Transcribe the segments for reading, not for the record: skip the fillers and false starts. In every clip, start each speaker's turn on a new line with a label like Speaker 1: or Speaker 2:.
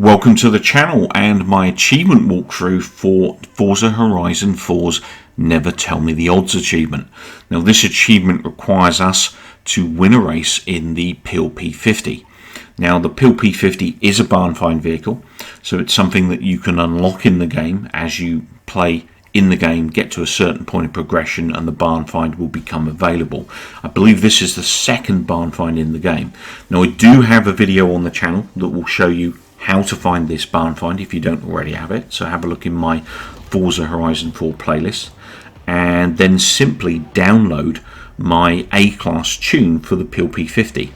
Speaker 1: Welcome to the channel and my achievement walkthrough for Forza Horizon 4's Never Tell Me the Odds achievement. Now this achievement requires us to win a race in the PEEL P50. Now the PEEL P50 is a barn find vehicle, so it's something that you can unlock in the game as you play in the game, get to a certain point of progression and the barn find will become available. I believe this is the second barn find in the game. Now I do have a video on the channel that will show you how to find this barn find if you don't already have it, so have a look in my Forza Horizon 4 playlist and then simply download my A-Class tune for the PEEL P50.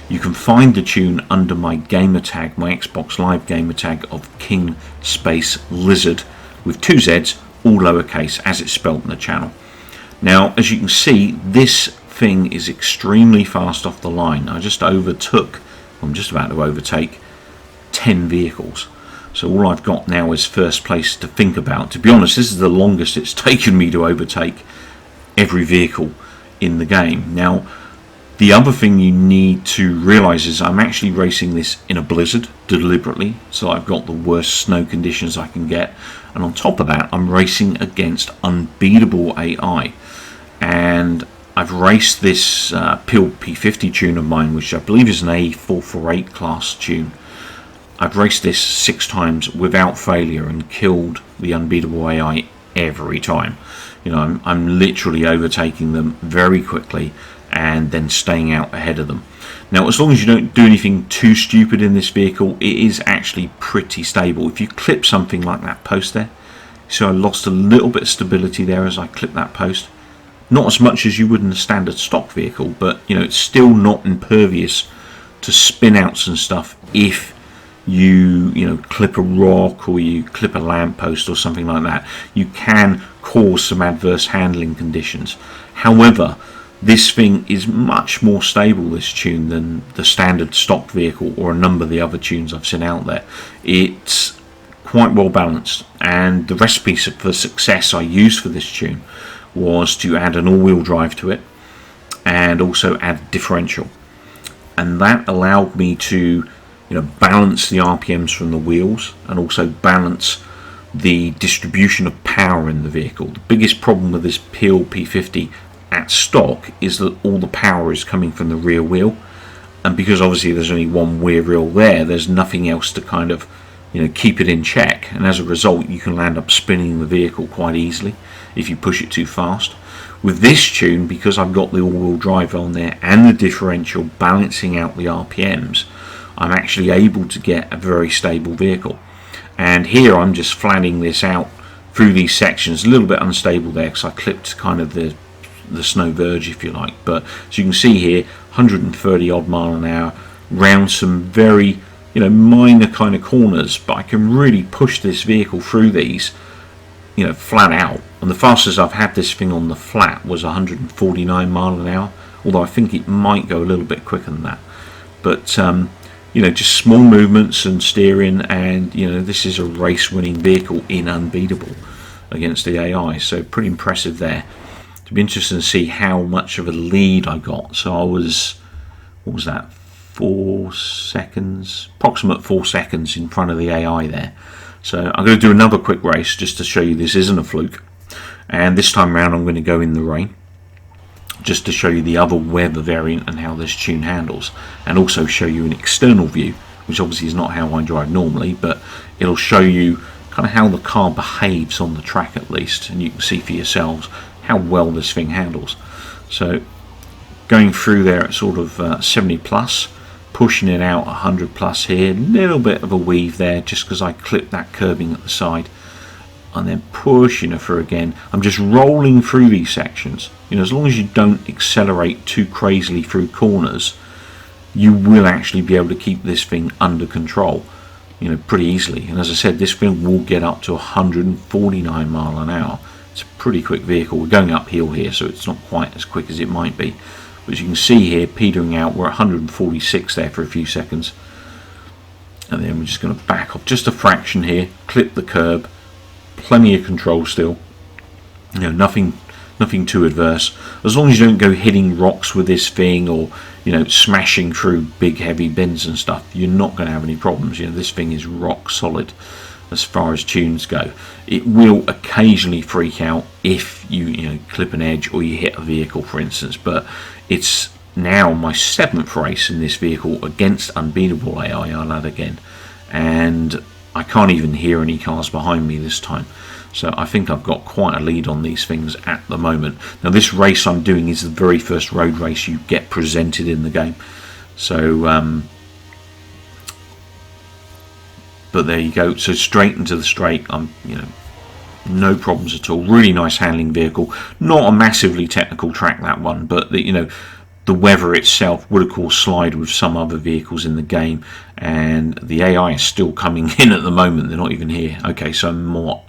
Speaker 1: You can find the tune under my gamer tag, my Xbox Live gamer tag of King Space Lizard with 2 Z's, all lowercase as it's spelt in the channel. Now as you can see, this thing is extremely fast off the line. I'm just about to overtake 10 vehicles, so all I've got now is first place to think about. To be honest, this is the longest it's taken me to overtake every vehicle in the game. Now the other thing you need to realize is I'm actually racing this in a blizzard deliberately, so I've got the worst snow conditions I can get, and on top of that I'm racing against unbeatable AI. And I've raced this PEEL P50 tune of mine, which I believe is an A448 class tune. I've raced this 6 times without failure and killed the unbeatable AI every time. You know, I'm literally overtaking them very quickly and then staying out ahead of them. Now as long as you don't do anything too stupid in this vehicle, it is actually pretty stable. If you clip something like that post there, so I lost a little bit of stability there as I clipped that post. Not as much as you would in a standard stock vehicle, but you know, it's still not impervious to spin outs and stuff if you clip a rock or you clip a lamppost or something like that. You can cause some adverse handling conditions. However, this thing is much more stable, this tune, than the standard stock vehicle or a number of the other tunes I've seen out there. It's quite well balanced, and the recipe for success I used for this tune was to add an all-wheel drive to it and also add differential, and that allowed me to balance the RPMs from the wheels and also balance the distribution of power in the vehicle. The biggest problem with this PEEL P50 at stock is that all the power is coming from the rear wheel, and because obviously there's only one rear wheel there's nothing else to kind of keep it in check, and as a result you can land up spinning the vehicle quite easily if you push it too fast. With this tune, because I've got the all-wheel drive on there and the differential balancing out the RPMs, I'm actually able to get a very stable vehicle. And here I'm just flattening this out through these sections, a little bit unstable there because I clipped kind of the snow verge, if you like, but as you can see here, 130 odd mile an hour round some very minor kind of corners, but I can really push this vehicle through these flat out. And the fastest I've had this thing on the flat was 149 mile an hour, although I think it might go a little bit quicker than that. But just small movements and steering, and this is a race winning vehicle in Unbeatable against the AI, so pretty impressive there. To be interesting to see how much of a lead I got. So I was, what was that, 4 seconds, approximate 4 seconds in front of the AI there. So I'm going to do another quick race just to show you this isn't a fluke, and this time around I'm going to go in the rain just to show you the other weather variant and how this tune handles, and also show you an external view, which obviously is not how I drive normally, but it'll show you kind of how the car behaves on the track at least, and you can see for yourselves how well this thing handles. So going through there at sort of 70 plus, pushing it out 100 plus here, a little bit of a weave there just because I clipped that curbing at the side, and then pushing it through again. I'm just rolling through these sections. As long as you don't accelerate too crazily through corners, you will actually be able to keep this thing under control pretty easily. And as I said, this thing will get up to 149 mile an hour. It's a pretty quick vehicle. We're going uphill here, so it's not quite as quick as it might be, but as you can see here, petering out, we're at 146 there for a few seconds, and then we're just going to back off just a fraction here, clip the curb, plenty of control still, nothing nothing too adverse. As long as you don't go hitting rocks with this thing, or smashing through big heavy bins and stuff, you're not going to have any problems. This thing is rock solid as far as tunes go. It will occasionally freak out if you clip an edge or you hit a vehicle, for instance, but it's now my 7th race in this vehicle against unbeatable AI, I'll add again, and I can't even hear any cars behind me this time. So I think I've got quite a lead on these things at the moment. Now this race I'm doing is the very first road race you get presented in the game. So but there you go. So straight into the straight, I'm no problems at all. Really nice handling vehicle. Not a massively technical track, that one, but the weather itself would of course slide with some other vehicles in the game, and the AI is still coming in at the moment. They're not even here. Okay, so I'm what,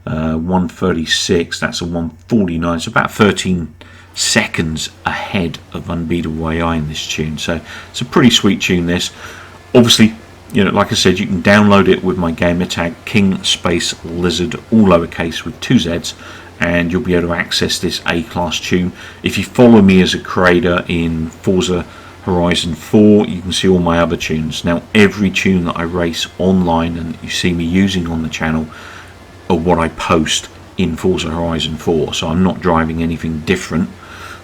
Speaker 1: 136, that's a 149, so about 13 seconds ahead of unbeatable AI in this tune. So it's a pretty sweet tune, this. Obviously, like I said, you can download it with my gamer tag King Space Lizard, all lowercase with 2 Z's, and you'll be able to access this A-class tune. If you follow me as a creator in Forza Horizon 4, you can see all my other tunes. Now every tune that I race online and you see me using on the channel are what I post in Forza Horizon 4, so I'm not driving anything different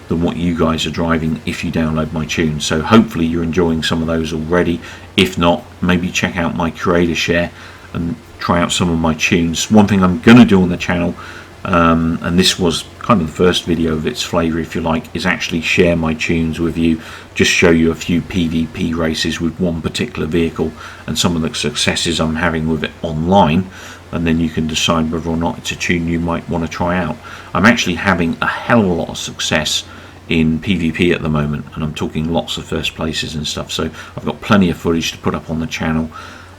Speaker 1: than what you guys are driving if you download my tunes. So hopefully you're enjoying some of those already. If not, maybe check out my creator share and try out some of my tunes. One thing I'm going to do on the channel, and this was kind of the first video of its flavour, if you like, is actually share my tunes with you, just show you a few PvP races with one particular vehicle and some of the successes I'm having with it online, and then you can decide whether or not it's a tune you might want to try out. I'm actually having a hell of a lot of success in PvP at the moment, and I'm talking lots of first places and stuff, so I've got plenty of footage to put up on the channel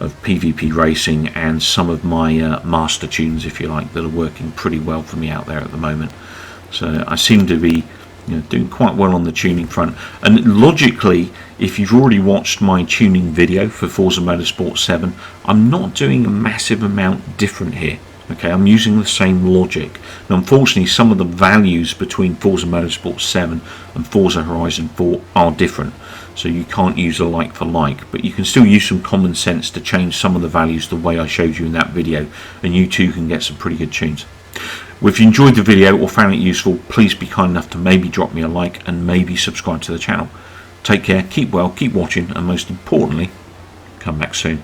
Speaker 1: of PvP racing and some of my master tunes, if you like, that are working pretty well for me out there at the moment. So I seem to be doing quite well on the tuning front, and logically, if you've already watched my tuning video for Forza Motorsport 7, I'm not doing a massive amount different here. Okay, I'm using the same logic. Now unfortunately some of the values between Forza Motorsport 7 and Forza Horizon 4 are different, so you can't use a like for like, but you can still use some common sense to change some of the values the way I showed you in that video, and you too can get some pretty good tunes. Well, if you enjoyed the video or found it useful, please be kind enough to maybe drop me a like and maybe subscribe to the channel. Take care, keep well, keep watching, and most importantly, come back soon.